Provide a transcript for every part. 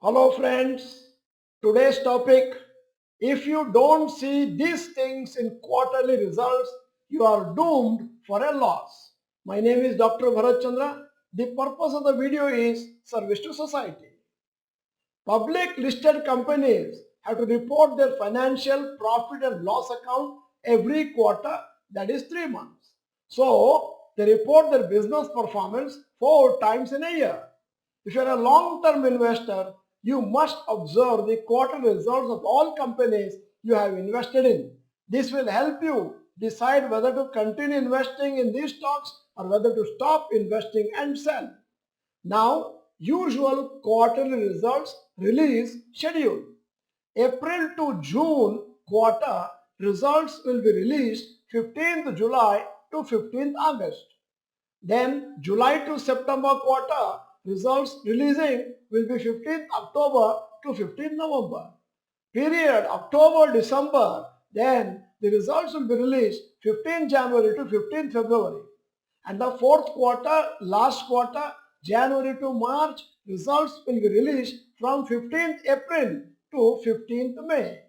Hello friends, today's topic, if you don't see these things in quarterly results, you are doomed for a loss. My name is Dr. Bharath. The purpose of the video is service to society. Public listed companies have to report their financial profit and loss account every quarter, that is 3 months. So they report their business performance 4 times in a year. If you are a long-term investor, you must observe the quarterly results of all companies you have invested in. This will help you decide whether to continue investing in these stocks or whether to stop investing and sell. Now, usual quarterly results release schedule. April to June quarter results will be released 15th July to 15th August. Then July to September quarter results releasing will be 15th October to 15th November. Period October-December, then the results will be released 15th January to 15th February. And the fourth quarter, last quarter, January to March, results will be released from 15th April to 15th May.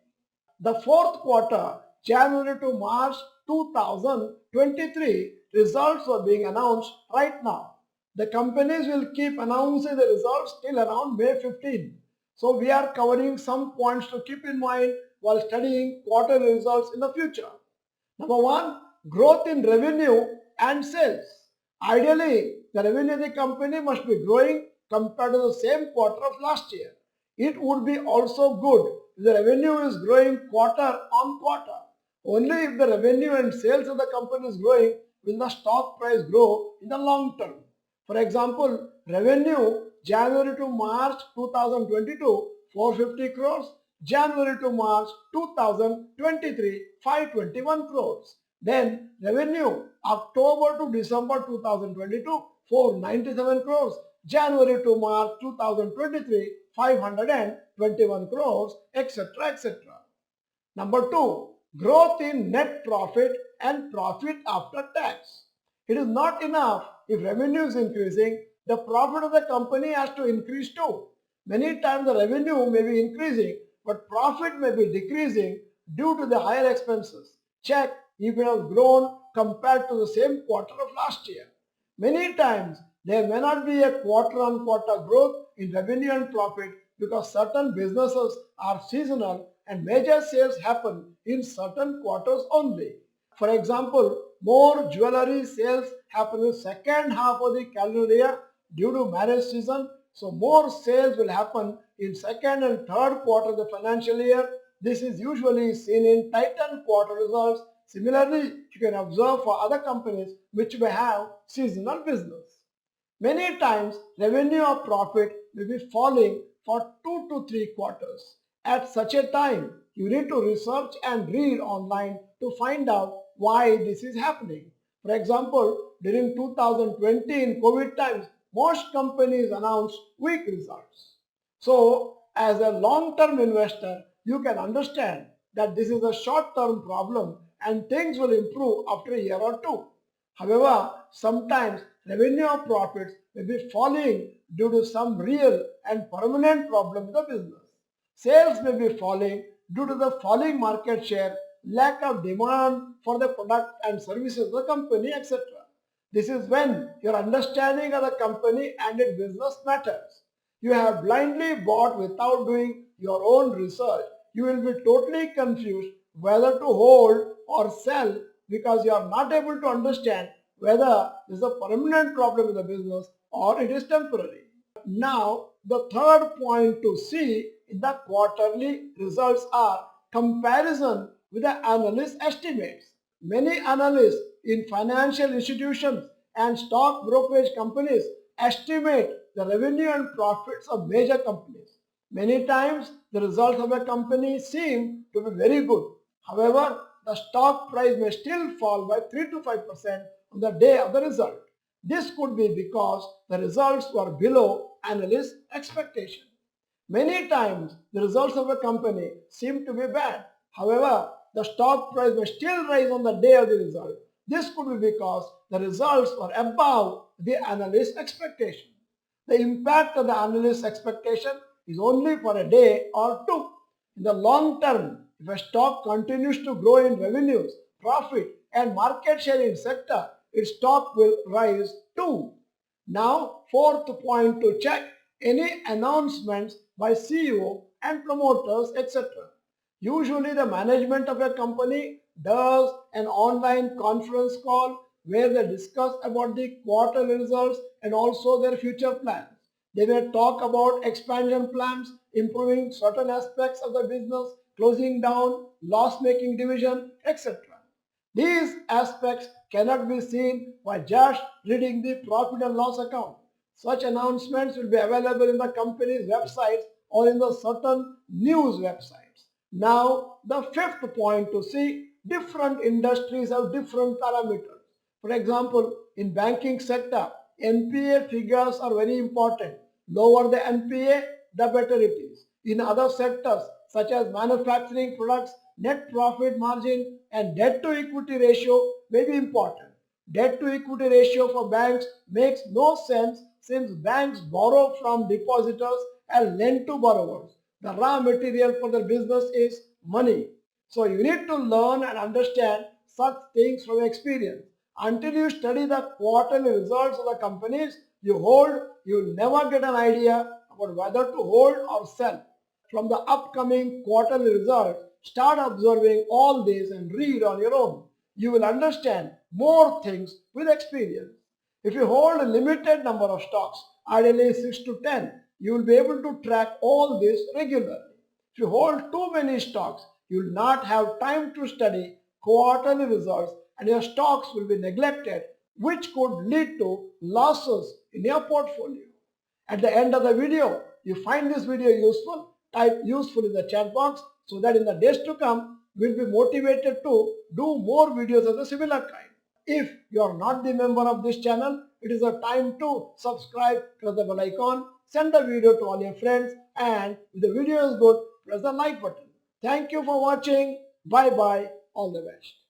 The fourth quarter, January to March 2023, results are being announced right now. The companies will keep announcing the results till around May 15. So we are covering some points to keep in mind while studying quarterly results in the future. Number one, growth in revenue and sales. Ideally, the revenue of the company must be growing compared to the same quarter of last year. It would be also good if the revenue is growing quarter on quarter. Only if the revenue and sales of the company is growing will the stock price grow in the long term. For example, revenue January to March 2022 450 crores, January to March 2023 521 crores. Then revenue October to December 2022 497 crores, January to March 2023 521 crores, etc. etc. Number two, growth in net profit and profit after tax. It is not enough if revenue is increasing, the profit of the company has to increase too. Many times the revenue may be increasing, but profit may be decreasing due to the higher expenses. Check if it has grown compared to the same quarter of last year. Many times there may not be a quarter-on-quarter growth in revenue and profit because certain businesses are seasonal and major sales happen in certain quarters only. For example, more jewelry sales happen in the second half of the calendar year due to marriage season. So more sales will happen in second and third quarter of the financial year. This is usually seen in Titan quarter results. Similarly, you can observe for other companies which may have seasonal business. Many times, revenue or profit may be falling for 2 to 3 quarters. At such a time, you need to research and read online to find out why this is happening. For example, during 2020 in COVID times, most companies announced weak results. So, as a long-term investor, you can understand that this is a short-term problem and things will improve after a year or two. However, sometimes revenue or profits may be falling due to some real and permanent problem in the business. Sales may be falling due to the falling market share, lack of demand for the product and services of the company, etc. This is when your understanding of the company and its business matters. You have blindly bought without doing your own research. You will be totally confused whether to hold or sell because you are not able to understand whether this is a permanent problem in the business or it is temporary. Now, the third point to see in the quarterly results are comparison with the analyst estimates. Many analysts in financial institutions and stock brokerage companies estimate the revenue and profits of major companies. Many times the results of a company seem to be very good. However, the stock price may still fall by 3 to 5% on the day of the result. This could be because the results were below analyst expectation. Many times the results of a company seem to be bad. However, the stock price may still rise on the day of the result. This could be because the results were above the analyst expectation. The impact of the analyst expectation is only for a day or two. In the long term, if a stock continues to grow in revenues, profit and market share in sector, its stock will rise too. Now, fourth point to check any announcements by CEO and promoters, etc. Usually the management of a company does an online conference call where they discuss about the quarterly results and also their future plans. They may talk about expansion plans, improving certain aspects of the business, closing down loss-making division, etc. These aspects cannot be seen by just reading the profit and loss account. Such announcements will be available in the company's websites or in the certain news websites. Now, the fifth point to see different industries have different parameters. For example, in banking sector, NPA figures are very important. Lower the NPA, the better it is. In other sectors such as manufacturing products, net profit margin and debt to equity ratio may be important. Debt to equity ratio for banks makes no sense since banks borrow from depositors and lend to borrowers. The raw material for their business is money. So you need to learn and understand such things from experience. Until you study the quarterly results of the companies you hold, you will never get an idea about whether to hold or sell. From the upcoming quarterly results, start observing all this and read on your own. You will understand more things with experience. If you hold a limited number of stocks, ideally 6 to 10, you will be able to track all this regularly. If you hold too many stocks, you will not have time to study quarterly results and your stocks will be neglected, which could lead to losses in your portfolio. At the end of the video, you find this video useful, type useful in the chat box so that in the days to come, we'll be motivated to do more videos of the similar kind. If you are not the member of this channel, it is a time to subscribe, press the bell icon, send the video to all your friends, and if the video is good, press the like button. Thank you for watching. Bye bye. All the best.